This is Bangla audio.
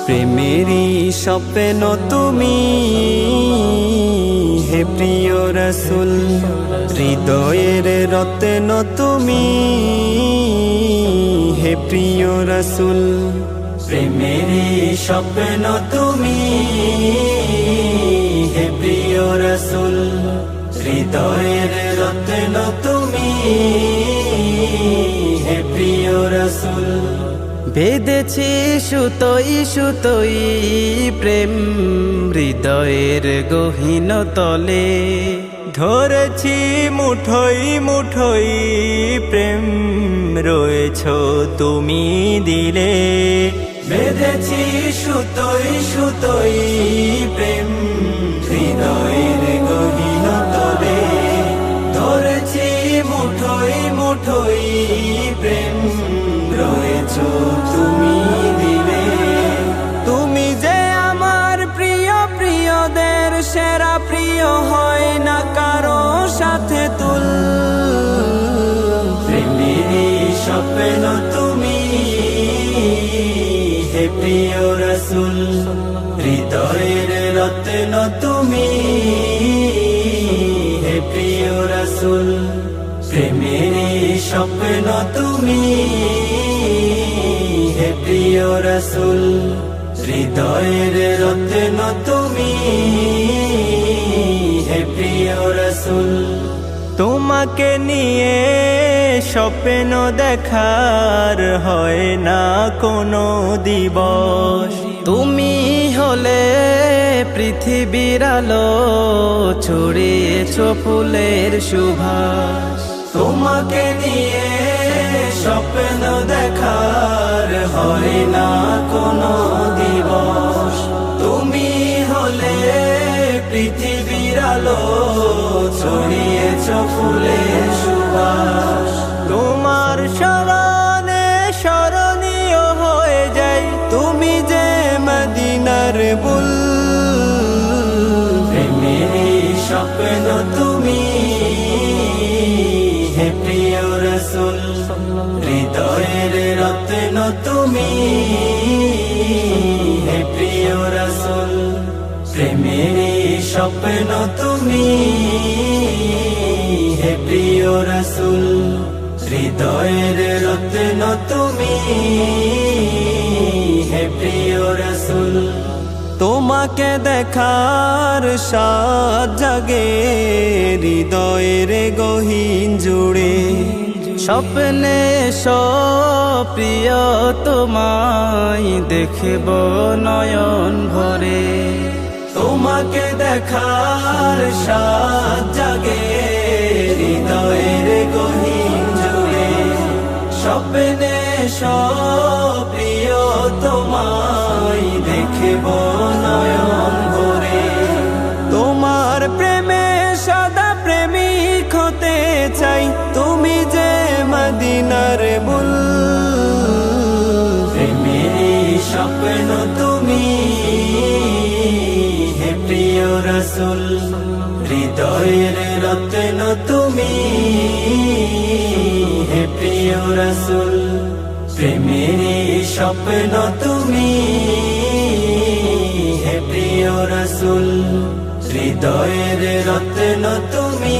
প্রেমেরই স্বপ্ন তুমি হে প্রিয় রাসূল, হৃদয়ের রত্ন তুমি হে প্রিয় রাসূল। প্রেমেরই স্বপ্ন তুমি হে প্রিয় রাসূল, হৃদয়ের রত্ন তুমি হে প্রিয় রাসূল। বেঁধেছি সুতোই সুতোই প্রেম হৃদয়ের গহীন তলে, ধরেছি মুঠোই মুঠোই প্রেম রয়েছ তুমি দিলে। বেঁধেছি সুতোই সুতোই প্রেম হৃদয়ের গহীন তলে, ধরেছি মুঠোই মুঠোই প্রেম রয়েছ তুমি দিলে। তুমি যে আমার প্রিয় প্রিয়দের সেরা, প্রিয় হয় না কারো সাথে তুল। প্রেমেরই স্বপ্ন তুমি হে প্রিয় রাসূল, হৃদয়ের রত্ন তুমি হে প্রিয় রাসূল। প্রেমেরই স্বপ্ন তুমি হে প্রিয় রাসূল, হৃদয়ের রত্ন তুমি হে প্রিয় রাসূল। তোমাকে নিয়ে স্বপ্ন দেখার হয় না কোনো দিবস। তুমি হলে পৃথিবীর আলো, ছড়িয়েছ ফুলের সুবাস। তোমাকে নিয়ে স্বপ্ন দেখার হয় না কোনো দিবস। তুমি হলে পৃথিবীর আলো, ছড়িয়েছ ফুলের সুবাস। তোমার স্মরণে স্মরণীয় হয়ে যাই, তুমি যে মদিনার বুল। প্রেমেরই স্বপ্ন তুমি হে প্রিয় রাসূল, হৃদয়ের রত্ন তুমি হে প্রিয় রাসূল। প্রেমেরই স্বপ্ন তুমি হে প্রিয় রাসূল, হৃদয়ের রত্ন তুমি হে প্রিয় রাসূল। তোমাকে দেখার সাত জাগে হৃদয়ের গহীন জুড়ে, স্বপ্নে প্রিয় তোমায় দেখব নয়ন ভরে। তোমাকে দেখার সাত জাগে হৃদয়ের গহীন জুড়ে, স্বপ্নে প্রিয় তোমায় দেখব নয়ন ভরে। তোমার প্রেমে সদা প্রেমিক হতে চাই, তুমি যে মদিনার বুল। প্রেমেরই স্বপ্ন তুমি হে প্রিয় রাসূল, হৃদয়ের রত্ন তুমি হে প্রিয় রাসূল। প্রেমেরই স্বপ্ন তুমি হে প্রিয় রাসূল, হৃদয়ের রত্ন তুমি